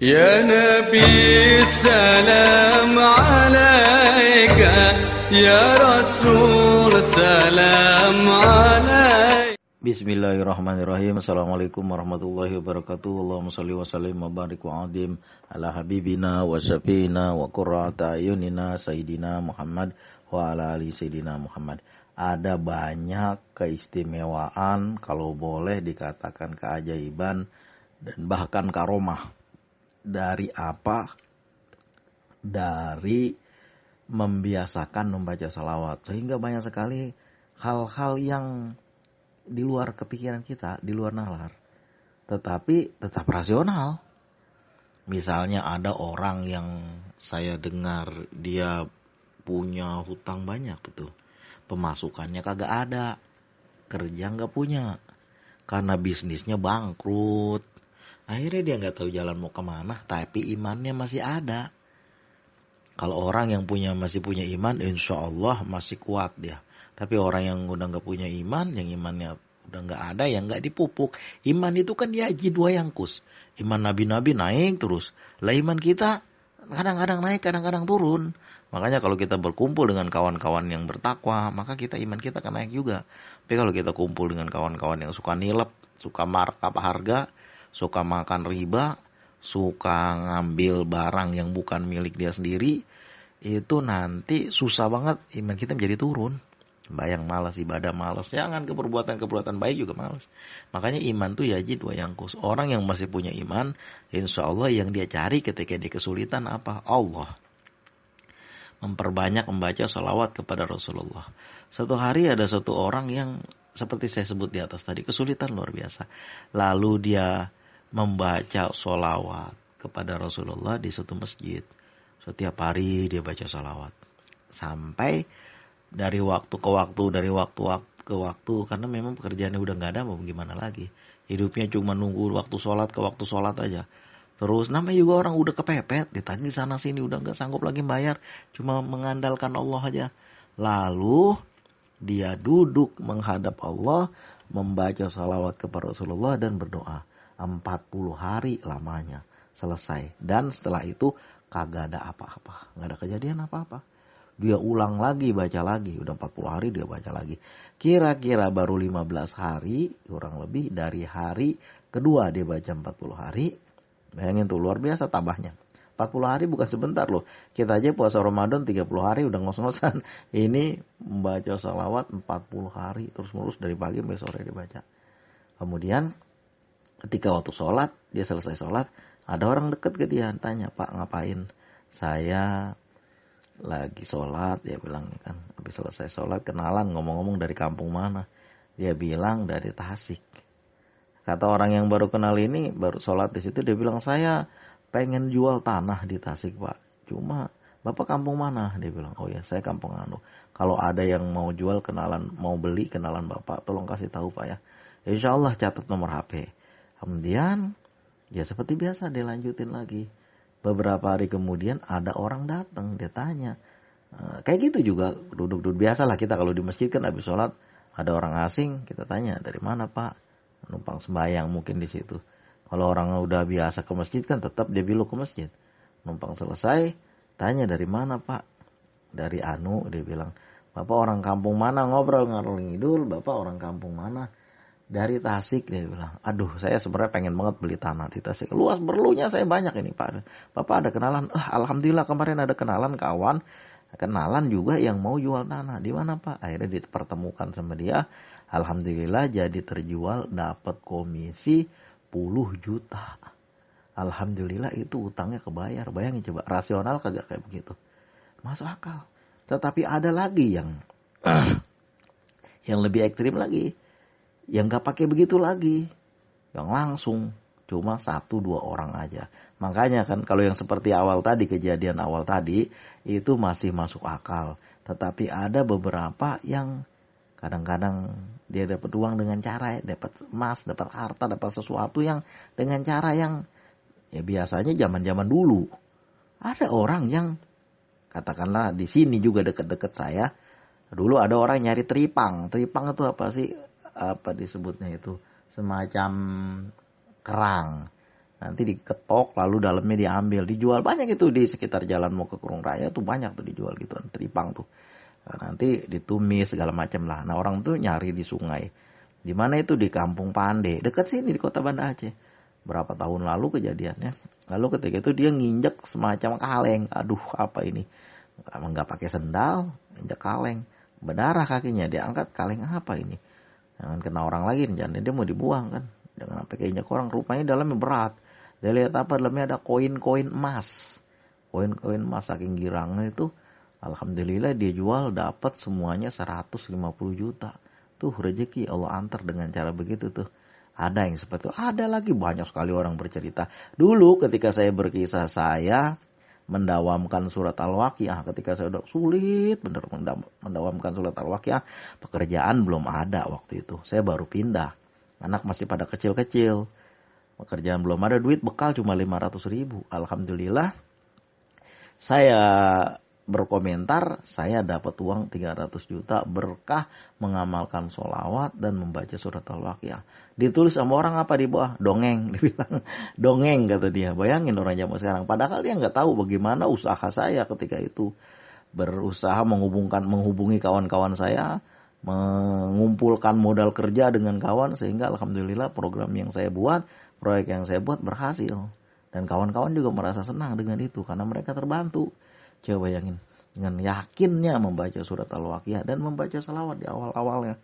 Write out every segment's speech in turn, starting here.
Ya Nabi salam alaika, Ya Rasul salam alaika. Bismillahirrahmanirrahim. Assalamualaikum warahmatullahi wabarakatuh. Allahumma salli wa sallim wa barik wa adim ala habibina wa syafiina wa qurrata ayunina Sayyidina Muhammad wa ala ali Sayyidina Muhammad. Ada banyak keistimewaan, kalau boleh dikatakan keajaiban dan bahkan karomah. Dari apa? Dari membiasakan membaca salawat. Sehingga banyak sekali hal-hal yang di luar kepikiran kita, di luar nalar. Tetapi tetap rasional. Misalnya ada orang yang saya dengar dia punya hutang banyak gitu. Pemasukannya kagak ada. Kerja nggak punya. Karena bisnisnya bangkrut. Akhirnya dia nggak tahu jalan mau kemana, tapi imannya masih ada. Kalau orang yang masih punya iman, insya Allah masih kuat dia. Tapi orang yang udah nggak punya iman, yang imannya udah nggak ada, yang nggak dipupuk. Iman itu kan yaji dua yangkus. Iman nabi-nabi naik terus. Lah iman kita kadang-kadang naik, kadang-kadang turun. Makanya kalau kita berkumpul dengan kawan-kawan yang bertakwa, maka iman kita akan naik juga. Tapi kalau kita kumpul dengan kawan-kawan yang suka nilep, suka markup harga, suka makan riba, suka ngambil barang yang bukan milik dia sendiri, itu nanti susah banget iman kita menjadi turun. Bayang malas, ibadah malas, jangan keperbuatan baik juga malas. Makanya iman tuh yaji dua yangkus. Orang yang masih punya iman, insya Allah yang dia cari ketika dia kesulitan apa? Allah. Memperbanyak membaca salawat kepada Rasulullah. Satu hari ada satu orang yang seperti saya sebut di atas tadi, kesulitan luar biasa. Lalu dia membaca salawat kepada Rasulullah di suatu masjid. Setiap hari dia baca salawat. Sampai dari waktu ke waktu, karena memang pekerjaannya udah gak ada, mau gimana lagi. Hidupnya cuma nunggu waktu sholat ke waktu sholat aja. Terus namanya juga orang udah kepepet, ditagih sana sini, udah gak sanggup lagi bayar. Cuma mengandalkan Allah aja. Lalu dia duduk menghadap Allah, membaca salawat kepada Rasulullah dan berdoa. 40 hari lamanya selesai. Dan setelah itu kagak ada apa-apa. Gak ada kejadian apa-apa. Dia ulang lagi, baca lagi. Udah 40 hari dia baca lagi. Kira-kira baru 15 hari, kurang lebih dari hari kedua dia baca 40 hari. Bayangin tuh, luar biasa tabahnya. 40 hari bukan sebentar loh. Kita aja puasa Ramadan 30 hari udah ngos-ngosan. Ini membaca salawat 40 hari. Terus-menerus dari pagi sampai sore dibaca. Kemudian ketika waktu sholat, dia selesai sholat. Ada orang deket ke dia, tanya, Pak ngapain? Saya lagi sholat, dia bilang kan. Habis selesai sholat, kenalan, ngomong-ngomong dari kampung mana. Dia bilang dari Tasik. Kata orang yang baru kenal ini, baru sholat di situ, dia bilang, saya pengen jual tanah di Tasik Pak. Cuma Bapak kampung mana? Dia bilang, oh ya saya kampung anu. Kalau ada yang mau jual kenalan, mau beli kenalan Bapak, tolong kasih tahu Pak ya. Insya Allah catat nomor HP. Kemudian ya seperti biasa dia lanjutin lagi. Beberapa hari kemudian ada orang datang, dia tanya. Kayak gitu juga duduk-duduk biasa lah kita kalau di masjid kan habis sholat ada orang asing, kita tanya dari mana Pak? Numpang sembahyang mungkin di situ. Kalau orang udah biasa ke masjid kan tetap dia belok ke masjid. Numpang selesai, tanya dari mana Pak? Dari Anu, dia bilang. Bapak orang kampung mana? Ngobrol ngalor ngidul, Bapak orang kampung mana? Dari Tasik, dia bilang. Aduh, saya sebenarnya pengen banget beli tanah di Tasik. Luas berlunya saya banyak ini Pak. Bapak ada kenalan? Alhamdulillah kemarin ada kenalan kawan. Kenalan juga yang mau jual tanah. Di mana Pak? Akhirnya dipertemukan sama dia. Alhamdulillah jadi terjual, dapat komisi 10 juta. Alhamdulillah itu utangnya kebayar. Bayangin coba, rasional kagak kayak begitu. Masuk akal. Tetapi ada lagi yang yang lebih ekstrim lagi. Yang gak pakai begitu lagi. Yang langsung cuma 1-2 orang aja. Makanya kan kalau yang seperti awal tadi, kejadian awal tadi, itu masih masuk akal. Tetapi ada beberapa yang kadang-kadang dia dapat uang dengan cara, dapat emas, dapat harta, dapat sesuatu yang dengan cara yang ya biasanya zaman-zaman dulu. Ada orang yang katakanlah di sini juga dekat-dekat saya, dulu ada orang nyari teripang. Teripang itu apa sih? Apa disebutnya itu? Semacam kerang Nanti diketok lalu dalamnya diambil, dijual. Banyak itu di sekitar jalan mau ke Kurung Raya tuh banyak tuh dijual gitu, teripang tuh. Nah, nanti ditumis segala macam lah. Nah orang tuh nyari di sungai. Di mana itu? Di Kampung Pande, dekat sini di kota Banda Aceh. Berapa tahun lalu kejadiannya. Lalu ketika itu dia nginjek semacam kaleng. Aduh apa ini? Nggak pakai sendal, injek kaleng. Berdarah kakinya, dia angkat kaleng apa ini? Jangan kena orang lagi, jangan dia mau dibuang kan. Jangan sampai keinjak orang, rupanya dalamnya berat. Dia lihat apa? Dalamnya ada koin-koin emas. Koin-koin emas saking girangnya itu. Alhamdulillah dia jual dapat semuanya 150 juta. Tuh rezeki Allah antar dengan cara begitu tuh. Ada yang seperti itu. Ada lagi banyak sekali orang bercerita. Dulu ketika saya berkisah saya mendawamkan surat Al-Waqiah. Ketika saya udah sulit bener mendawamkan surat Al-Waqiah. Pekerjaan belum ada waktu itu. Saya baru pindah. Anak masih pada kecil-kecil. Pekerjaan belum ada, duit bekal cuma 500 ribu. Alhamdulillah saya berkomentar, saya dapat uang 300 juta berkah mengamalkan sholawat dan membaca surat Al-Waqiah. Ditulis sama orang apa di bawah? Dongeng. Dia bilang, dongeng kata dia. Bayangin orang zaman sekarang. Padahal dia nggak tahu bagaimana usaha saya ketika itu. Berusaha menghubungi kawan-kawan saya, mengumpulkan modal kerja dengan kawan, sehingga alhamdulillah program yang saya buat, proyek yang saya buat berhasil. Dan kawan-kawan juga merasa senang dengan itu, karena mereka terbantu. Coba bayangin, dengan yakinnya membaca surat Al-Waqiah dan membaca salawat di awal-awalnya.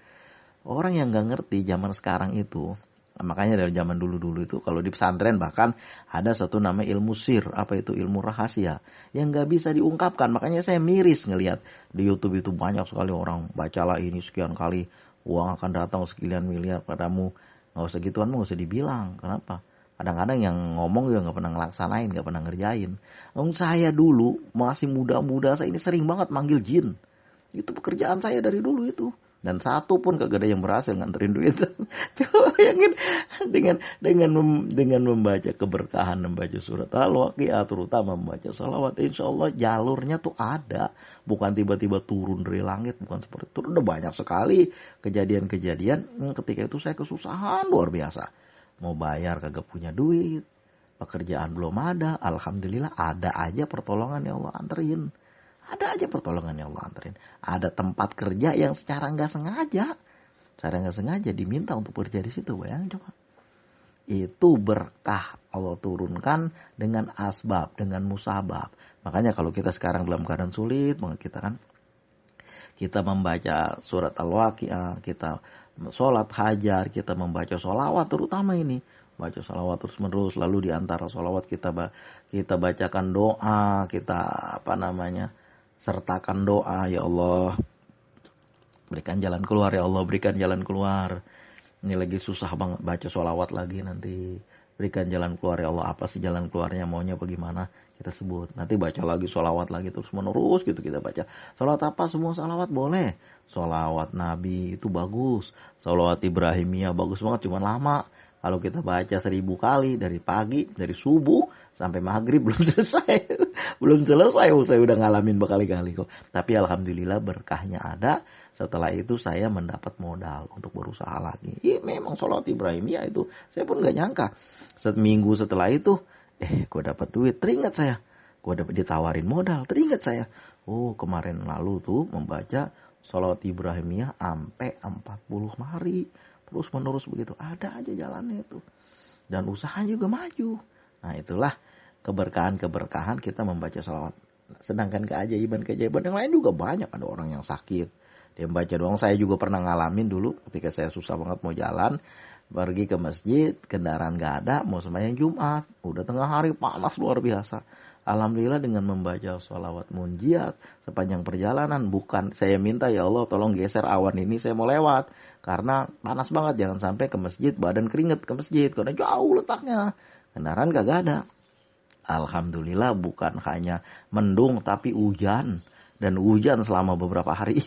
Orang yang gak ngerti zaman sekarang itu, makanya dari zaman dulu-dulu itu, kalau di pesantren bahkan ada satu nama ilmu sir, apa itu ilmu rahasia, yang gak bisa diungkapkan. Makanya saya miris ngelihat di YouTube itu banyak sekali orang, bacalah ini sekian kali, uang akan datang sekian miliar padamu. Gak usah gituan, gak usah dibilang. Kenapa? Kadang-kadang yang ngomong juga gak pernah ngelaksanain, gak pernah ngerjain. Saya dulu masih muda-muda, saya ini sering banget manggil jin. Itu pekerjaan saya dari dulu itu. Dan satu pun kagak ada yang berhasil nganterin duit. Coba bayangin dengan membaca keberkahan, membaca surat Al-Waqiah, terutama membaca salawat, insya Allah jalurnya tuh ada. Bukan tiba-tiba turun dari langit, bukan seperti itu. Udah banyak sekali kejadian-kejadian ketika itu saya kesusahan luar biasa. Mau bayar kagak punya duit, pekerjaan belum ada, alhamdulillah ada aja pertolongan yang Allah anterin. Ada aja pertolongan yang Allah anterin. Ada tempat kerja yang secara nggak sengaja diminta untuk kerja di situ. Bayangin coba. Itu berkah Allah turunkan dengan asbab, dengan musabab. Makanya kalau kita sekarang dalam keadaan sulit banget kita membaca surat Al-Waqiah, kita sholat hajar, kita membaca sholawat terutama ini. Baca sholawat terus menerus, lalu di antara sholawat kita bacakan doa, kita sertakan doa, ya Allah berikan jalan keluar, ya Allah berikan jalan keluar. Ini lagi susah banget baca sholawat lagi, nanti berikan jalan keluar ya Allah, apa sih jalan keluarnya, maunya bagaimana, kita sebut. Nanti baca lagi sholawat lagi terus menerus gitu kita baca. Sholawat apa? Semua sholawat boleh. Sholawat Nabi itu bagus, sholawat Ibrahimiyah bagus banget, cuman lama. Kalau kita baca 1000 kali dari pagi, dari subuh sampai maghrib belum selesai. Saya udah ngalamin berkali-kali kok. Tapi alhamdulillah berkahnya ada. Setelah itu saya mendapat modal untuk berusaha lagi. Memang sholawat Ibrahimiyah itu saya pun gak nyangka. Seminggu setelah itu, gue dapat duit. Teringat saya, gue dapat ditawarin modal. Teringat saya, kemarin lalu tuh membaca sholawat Ibrahimiyah sampai 40 hari. Terus menerus begitu, ada aja jalannya itu. Dan usaha juga maju. Nah itulah keberkahan-keberkahan kita membaca salawat. Sedangkan keajaiban-keajaiban yang lain juga banyak. Ada orang yang sakit, dia membaca doang. Saya juga pernah ngalamin dulu ketika saya susah banget mau jalan. Pergi ke masjid, kendaraan gak ada, mau sembahyang Jumat. Udah tengah hari, panas luar biasa. Alhamdulillah dengan membaca sholawat munjiat sepanjang perjalanan. Bukan saya minta, ya Allah tolong geser awan ini, saya mau lewat. Karena panas banget, jangan sampai ke masjid badan keringet ke masjid. Karena jauh letaknya, kendaraan gak ada. Alhamdulillah bukan hanya mendung tapi hujan. Dan hujan selama beberapa hari.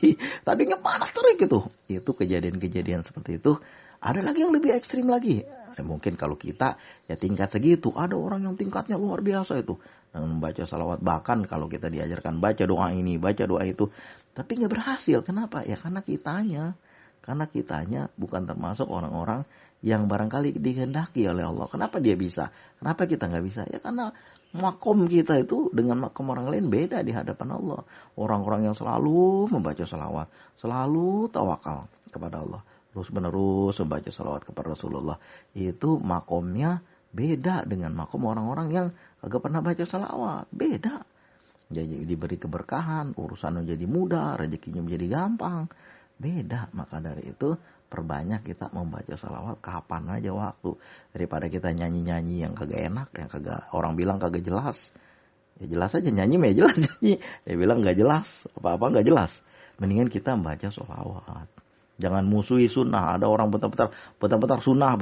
Tadinya panas terik gitu. Itu kejadian-kejadian seperti itu. Ada lagi yang lebih ekstrim lagi. Mungkin kalau kita ya tingkat segitu. Ada orang yang tingkatnya luar biasa itu. Dengan membaca salawat. Bahkan kalau kita diajarkan baca doa ini, baca doa itu. Tapi gak berhasil. Kenapa? Ya karena kitanya bukan termasuk orang-orang yang barangkali dikehendaki oleh Allah. Kenapa dia bisa? Kenapa kita nggak bisa? Ya karena makom kita itu dengan makom orang lain beda di hadapan Allah. Orang-orang yang selalu membaca salawat, selalu tawakal kepada Allah, terus menerus membaca salawat kepada Rasulullah, itu makomnya beda dengan makom orang-orang yang agak pernah baca salawat. Beda. Jadi diberi keberkahan, urusannya jadi mudah, rezekinya menjadi gampang. Beda. Maka dari itu perbanyak kita membaca salawat kapan aja waktu, daripada kita nyanyi-nyanyi yang kagak enak, yang kagak, orang bilang kagak jelas. Ya jelas aja nyanyi, ya jelas nyanyi. Dia bilang nggak jelas, apa-apa nggak jelas. Mendingan kita membaca salawat. Jangan musuhi sunnah. Ada orang bentar-bentar sunnah.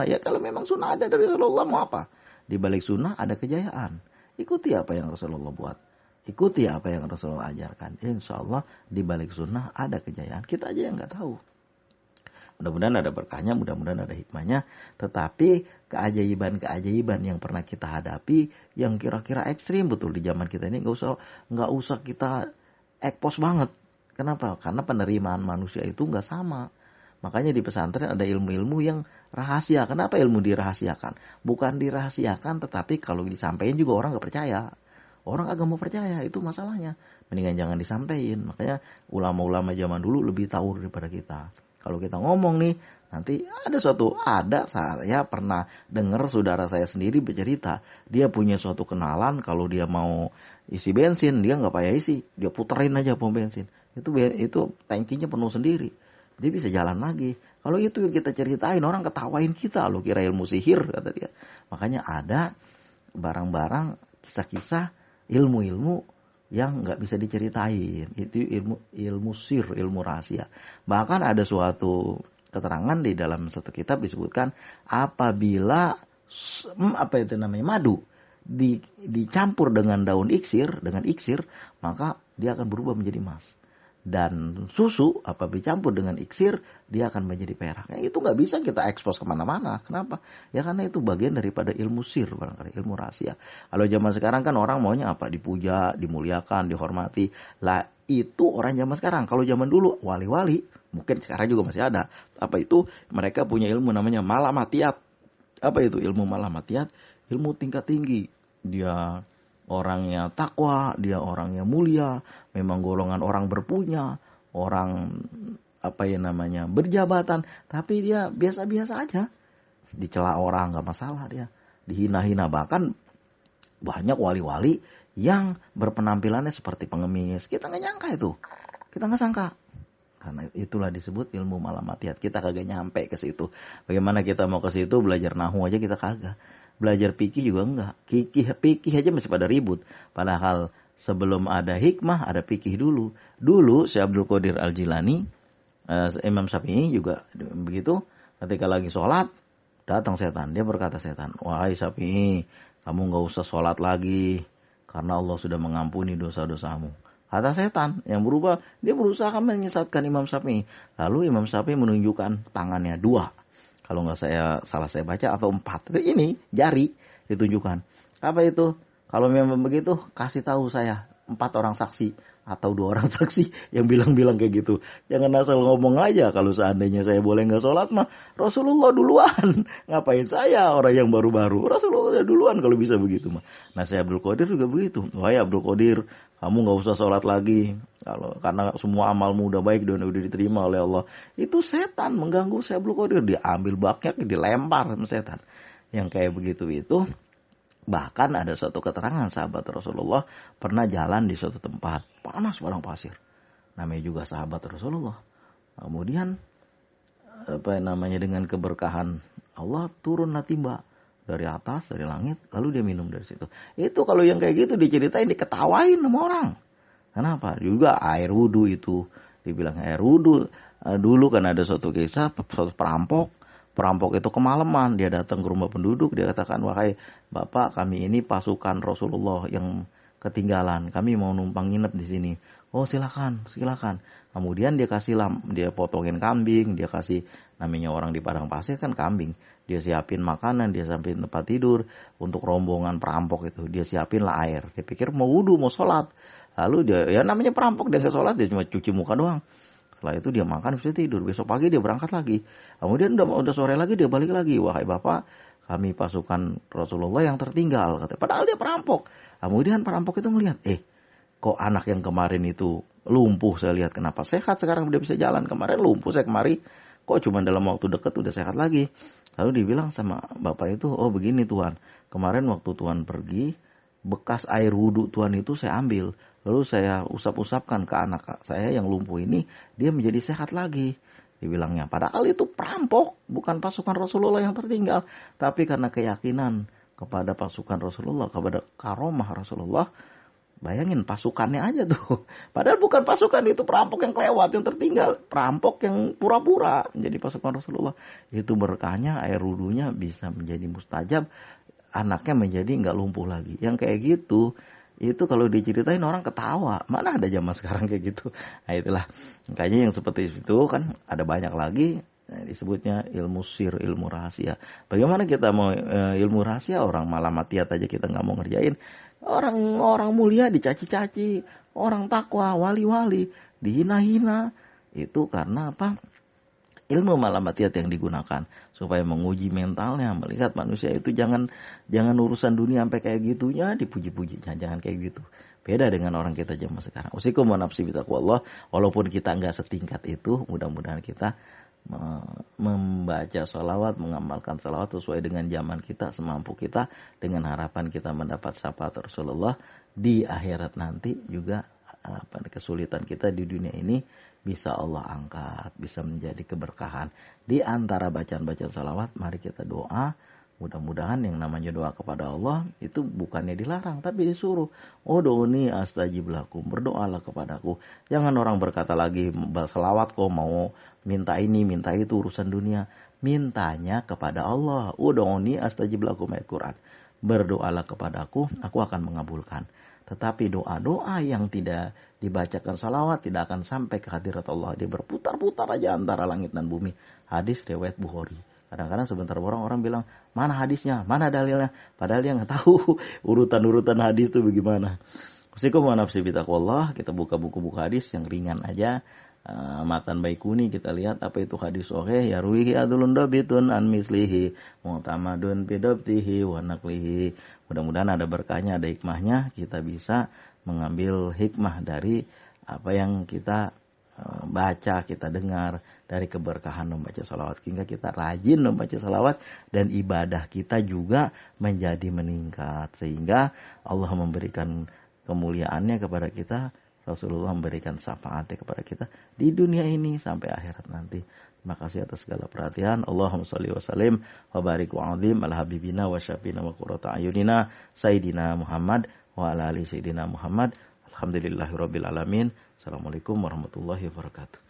Ya kalau memang sunnah ada dari Rasulullah, mau apa? Di balik sunnah ada kejayaan. Ikuti apa yang Rasulullah buat. Ikuti apa yang Rasulullah ajarkan. Insya Allah di balik sunnah ada kejayaan. Kita aja yang nggak tahu. Mudah-mudahan ada berkahnya, mudah-mudahan ada hikmahnya. Tetapi keajaiban-keajaiban yang pernah kita hadapi, yang kira-kira ekstrim betul di zaman kita ini, nggak usah kita ekspos banget. Kenapa? Karena penerimaan manusia itu nggak sama. Makanya di pesantren ada ilmu-ilmu yang rahasia. Kenapa ilmu dirahasiakan? Bukan dirahasiakan, tetapi kalau disampaikan juga orang nggak percaya. Orang agak mau percaya, itu masalahnya. Mendingan jangan disampaikan. Makanya ulama-ulama zaman dulu lebih tahu daripada kita. Kalau kita ngomong nih, nanti ada saya pernah dengar saudara saya sendiri bercerita, dia punya suatu kenalan, kalau dia mau isi bensin, dia nggak payah isi, dia puterin aja pom bensin. Itu tangkinya penuh sendiri. Dia bisa jalan lagi. Kalau itu yang kita ceritain, orang ketawain kita, lo kira ilmu sihir, kata dia. Makanya ada barang-barang, kisah-kisah, ilmu-ilmu yang nggak bisa diceritain. Itu ilmu sir, ilmu rahasia. Bahkan ada suatu keterangan di dalam satu kitab disebutkan, apabila madu dicampur dengan daun iksir, maka dia akan berubah menjadi emas. Dan susu apabila dicampur dengan iksir, dia akan menjadi perak. Itu nggak bisa kita ekspos kemana-mana. Kenapa? Ya karena itu bagian daripada ilmu sir, barangkali ilmu rahasia. Kalau zaman sekarang kan orang maunya apa? Dipuja, dimuliakan, dihormati. Lah itu orang zaman sekarang. Kalau zaman dulu wali-wali, mungkin sekarang juga masih ada. Apa itu? Mereka punya ilmu namanya malamatiyat. Apa itu ilmu malamatiyat? Ilmu tingkat tinggi. Dia orangnya takwa, dia orangnya mulia, memang golongan orang berpunya, orang berjabatan, tapi dia biasa-biasa aja. Dicela orang nggak masalah dia, dihina-hina. Bahkan banyak wali-wali yang berpenampilannya seperti pengemis. Kita nggak nyangka itu, kita nggak sangka. Karena itulah disebut ilmu malamatiyat. Kita kagak nyampe ke situ. Bagaimana kita mau ke situ, belajar nahu aja kita kagak. Belajar fikih juga enggak. Fikih aja masih pada ribut. Padahal sebelum ada hikmah, ada fikih dulu. Dulu Syekh Abdul Qadir Al-Jilani, Imam Syafi'i juga begitu. Ketika lagi sholat, datang setan. Dia berkata setan, wahai Syafi'i, kamu nggak usah sholat lagi. Karena Allah sudah mengampuni dosa-dosamu. Kata setan yang berubah, dia berusaha menyesatkan Imam Syafi'i. Lalu Imam Syafi'i menunjukkan tangannya 2. Kalau nggak salah saya baca, atau 4. Ini jari ditunjukkan. Apa itu? Kalau memang begitu, kasih tahu saya 4 orang saksi atau 2 orang saksi yang bilang-bilang kayak gitu. Jangan asal ngomong aja. Kalau seandainya saya boleh nggak sholat mah Rasulullah duluan. Ngapain saya orang yang baru-baru? Rasulullah duluan kalau bisa begitu mah. Nah, saya Abdul Qadir juga begitu. Wahai Abdul Qadir, kamu nggak usah sholat lagi. Karena semua amalmu udah baik dan udah diterima oleh Allah. Itu setan mengganggu saya Abdul Qadir. Dia ambil baknya, dilempar sama setan. Yang kayak begitu itu. Bahkan ada suatu keterangan sahabat Rasulullah pernah jalan di suatu tempat. Panas padang pasir. Namanya juga sahabat Rasulullah. Kemudian dengan keberkahan Allah turunlah timba dari atas, dari langit, lalu dia minum dari situ. Itu kalau yang kayak gitu diceritain, diketawain sama orang. Kenapa? Juga air wudu itu, dibilang air wudu. Dulu kan ada suatu kisah, suatu perampok itu kemalaman, dia datang ke rumah penduduk, dia katakan, wahai bapak, kami ini pasukan Rasulullah yang ketinggalan, kami mau numpang nginep di sini. Oh silakan. Kemudian dia potongin kambing, dia kasih, namanya orang di padang pasir kan kambing, dia siapin makanan, dia siapin tempat tidur untuk rombongan perampok itu, dia siapin lah air. Dia pikir mau wudu, mau sholat. Lalu dia, ya namanya perampok, dia nggak sholat, dia cuma cuci muka doang. Setelah itu dia makan, bisa tidur. Besok pagi dia berangkat lagi. Kemudian udah sore lagi dia balik lagi. Wahai bapak, kami pasukan Rasulullah yang tertinggal. Katanya. Padahal dia perampok. Kemudian perampok itu melihat, kok anak yang kemarin itu lumpuh, saya lihat kenapa sehat sekarang udah bisa jalan. Kemarin lumpuh, saya kemari kok cuma dalam waktu dekat udah sehat lagi. Lalu dibilang sama bapak itu, oh begini Tuhan, kemarin waktu Tuhan pergi, bekas air wudhu Tuhan itu saya ambil. Lalu saya usap-usapkan ke anak saya yang lumpuh ini, dia menjadi sehat lagi. Dibilangnya, padahal itu perampok, bukan pasukan Rasulullah yang tertinggal. Tapi karena keyakinan kepada pasukan Rasulullah, kepada karomah Rasulullah, bayangin pasukannya aja tuh. Padahal bukan pasukan, itu perampok yang kelewat, yang tertinggal. Perampok yang pura-pura menjadi pasukan Rasulullah. Itu berkahnya air wudhunya bisa menjadi mustajab. Anaknya menjadi nggak lumpuh lagi. Yang kayak gitu, itu kalau diceritain orang ketawa. Mana ada zaman sekarang kayak gitu. Nah itulah. Kayaknya yang seperti itu kan ada banyak lagi. Disebutnya ilmu sir, ilmu rahasia. Bagaimana kita mau ilmu rahasia, orang malah matiat aja kita nggak mau ngerjain. Orang mulia dicaci-caci, orang takwa, wali-wali dihina-hina. Itu karena apa? Ilmu malamatiyat yang digunakan supaya menguji mentalnya, melihat manusia itu jangan urusan dunia sampai kayak gitunya dipuji-pujinya, jangan kayak gitu. Beda dengan orang kita zaman sekarang. Usikum wa nafsi bitaqwallah, walaupun kita enggak setingkat itu, mudah-mudahan kita membaca salawat, mengamalkan salawat sesuai dengan zaman kita, semampu kita, dengan harapan kita mendapat syafaat Rasulullah di akhirat nanti juga. Kesulitan kita di dunia ini bisa Allah angkat, bisa menjadi keberkahan. Di antara bacaan-bacaan salawat, mari kita doa. Mudah-mudahan yang namanya doa kepada Allah itu bukannya dilarang, tapi disuruh. Oh dooni astajib lakum, berdoalah kepadaku. Jangan orang berkata lagi salawat kok mau minta ini, minta itu, urusan dunia. Mintanya kepada Allah. Ud'uni astajib lakum, ayat Quran. Berdoalah kepadaku, aku akan mengabulkan. Tetapi doa-doa yang tidak dibacakan salawat tidak akan sampai ke hadirat Allah. Dia berputar-putar aja antara langit dan bumi. Hadis riwayat Bukhari. Kadang-kadang sebentar orang bilang, mana hadisnya, mana dalilnya. Padahal dia nggak tahu urutan-urutan hadis itu bagaimana. Usikum wa nafsi bitaqwallah. Kita buka buku-buku hadis yang ringan aja. Matan Baikuni kita lihat apa itu hadis sahih, yarwihi adlun dabitun an mislihi mu'tamadun bidabtihi wa naqlihi. Mudah-mudahan ada berkahnya, ada hikmahnya, kita bisa mengambil hikmah dari apa yang kita baca, kita dengar, dari keberkahan membaca salawat, hingga kita rajin membaca salawat dan ibadah kita juga menjadi meningkat, sehingga Allah memberikan kemuliaannya kepada kita. Rasulullah memberikan syafaatnya kepada kita di dunia ini sampai akhirat nanti. Terima kasih atas segala perhatian. Allahumma sholli wa sallim wa barik wa azim ala habibina wa syafina wa qurrata ayunina Sayyidina Muhammad wa ala ali Sayyidina Muhammad. Alhamdulillahirabbil alamin. Assalamualaikum warahmatullahi wabarakatuh.